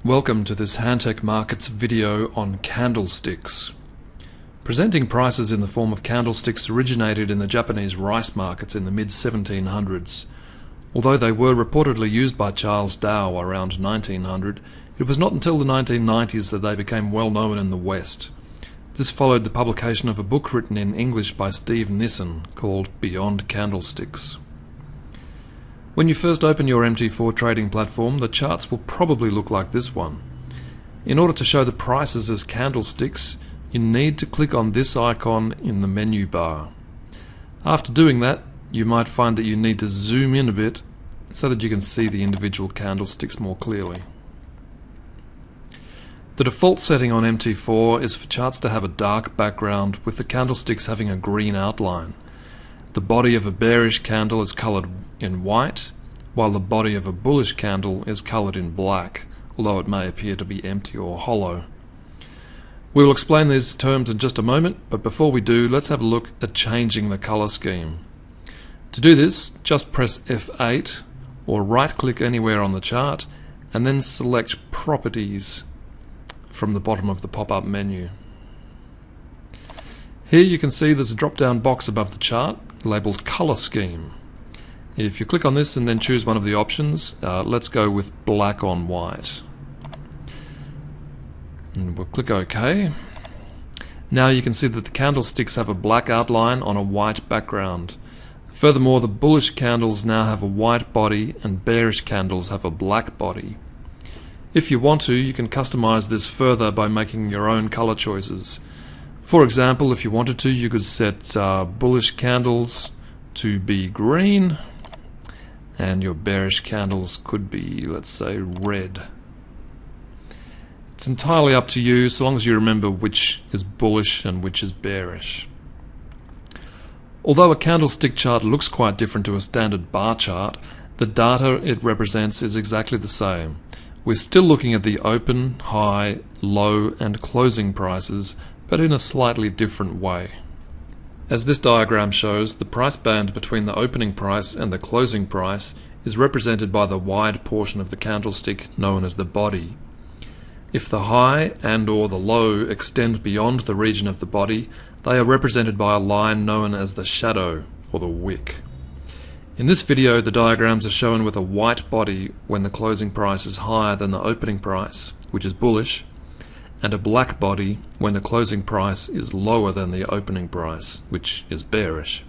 Welcome to this Hantec Markets video on candlesticks. Presenting prices in the form of candlesticks originated in the Japanese rice markets in the mid-1700s. Although they were reportedly used by Charles Dow around 1900, it was not until the 1990s that they became well known in the West. This followed the publication of a book written in English by Steve Nissen called Beyond Candlesticks. When you first open your MT4 trading platform, the charts will probably look like this one. In order to show the prices as candlesticks, you need to click on this icon in the menu bar. After doing that, you might find that you need to zoom in a bit so that you can see the individual candlesticks more clearly. The default setting on MT4 is for charts to have a dark background with the candlesticks having a green outline. The body of a bearish candle is coloured in white, while the body of a bullish candle is coloured in black, although it may appear to be empty or hollow. We will explain these terms in just a moment, but before we do, let's have a look at changing the colour scheme. To do this, just press F8 or right-click anywhere on the chart and then select Properties from the bottom of the pop-up menu. Here you can see there's a drop-down box above the chart labelled Colour Scheme. If you click on this and then choose one of the options, let's go with black on white. And we'll click OK. Now you can see that the candlesticks have a black outline on a white background. Furthermore, the bullish candles now have a white body and bearish candles have a black body. If you want to, you can customize this further by making your own color choices. For example, if you wanted to, you could set bullish candles to be green and your bearish candles could be, let's say, red. It's entirely up to you, so long as you remember which is bullish and which is bearish. Although a candlestick chart looks quite different to a standard bar chart, the data it represents is exactly the same. We're still looking at the open, high, low and closing prices, but in a slightly different way. As this diagram shows, the price band between the opening price and the closing price is represented by the wide portion of the candlestick known as the body. If the high and or the low extend beyond the region of the body, they are represented by a line known as the shadow or the wick. In this video, the diagrams are shown with a white body when the closing price is higher than the opening price, which is bullish, and a black body when the closing price is lower than the opening price, which is bearish.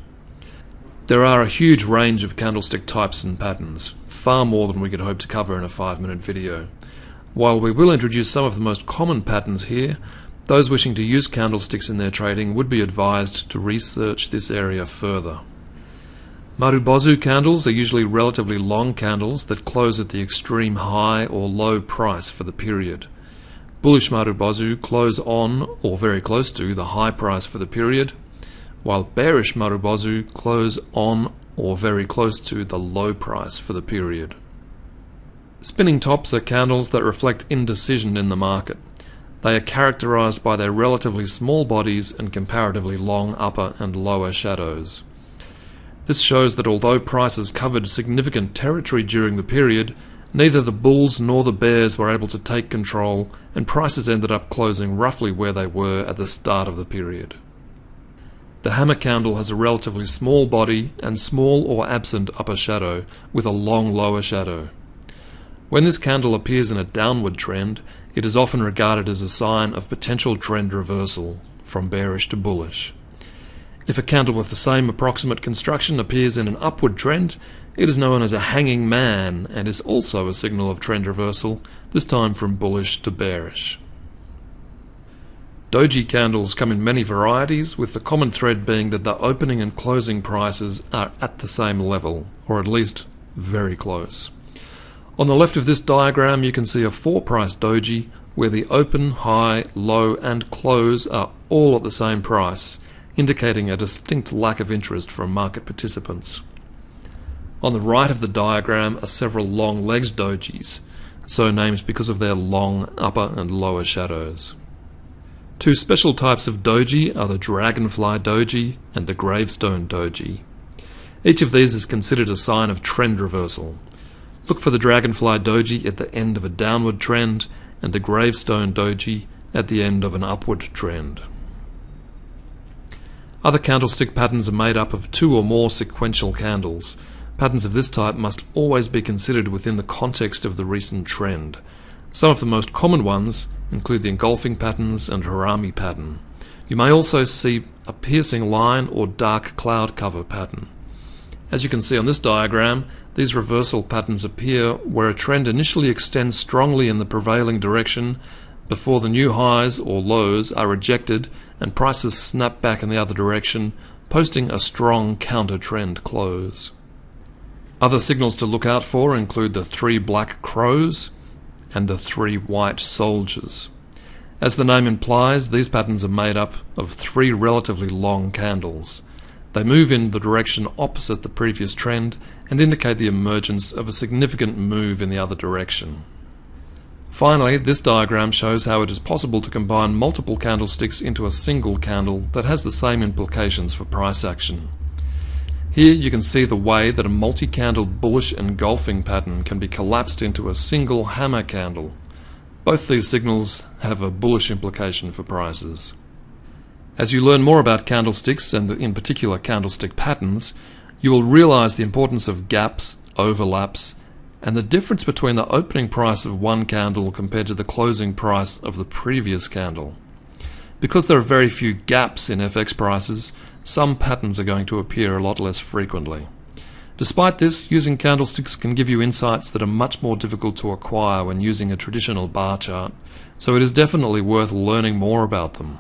There are a huge range of candlestick types and patterns, far more than we could hope to cover in a 5-minute video. While we will introduce some of the most common patterns here, those wishing to use candlesticks in their trading would be advised to research this area further. Marubozu candles are usually relatively long candles that close at the extreme high or low price for the period. Bullish Marubozu close on or very close to the high price for the period, while bearish Marubozu close on or very close to the low price for the period. Spinning tops are candles that reflect indecision in the market. They are characterized by their relatively small bodies and comparatively long upper and lower shadows. This shows that although prices covered significant territory during the period, neither the bulls nor the bears were able to take control, and prices ended up closing roughly where they were at the start of the period. The hammer candle has a relatively small body and small or absent upper shadow with a long lower shadow. When this candle appears in a downward trend, it is often regarded as a sign of potential trend reversal from bearish to bullish. If a candle with the same approximate construction appears in an upward trend, it is known as a hanging man and is also a signal of trend reversal, this time from bullish to bearish. Doji candles come in many varieties, with the common thread being that the opening and closing prices are at the same level, or at least very close. On the left of this diagram you can see a 4-price doji where the open, high, low and close are all at the same price, indicating a distinct lack of interest from market participants. On the right of the diagram are several long-legged dojis, so named because of their long upper and lower shadows. Two special types of doji are the dragonfly doji and the gravestone doji. Each of these is considered a sign of trend reversal. Look for the dragonfly doji at the end of a downward trend and the gravestone doji at the end of an upward trend. Other candlestick patterns are made up of 2 or more sequential candles. Patterns of this type must always be considered within the context of the recent trend. Some of the most common ones include the engulfing patterns and harami pattern. You may also see a piercing line or dark cloud cover pattern. As you can see on this diagram, these reversal patterns appear where a trend initially extends strongly in the prevailing direction before the new highs or lows are rejected and prices snap back in the other direction, posting a strong counter-trend close. Other signals to look out for include the 3 black crows and the 3 white soldiers. As the name implies, these patterns are made up of 3 relatively long candles. They move in the direction opposite the previous trend and indicate the emergence of a significant move in the other direction. Finally, this diagram shows how it is possible to combine multiple candlesticks into a single candle that has the same implications for price action. Here you can see the way that a multi-candle bullish engulfing pattern can be collapsed into a single hammer candle. Both these signals have a bullish implication for prices. As you learn more about candlesticks, and in particular candlestick patterns, you will realize the importance of gaps, overlaps, and the difference between the opening price of one candle compared to the closing price of the previous candle. Because there are very few gaps in FX prices, some patterns are going to appear a lot less frequently. Despite this, using candlesticks can give you insights that are much more difficult to acquire when using a traditional bar chart, so it is definitely worth learning more about them.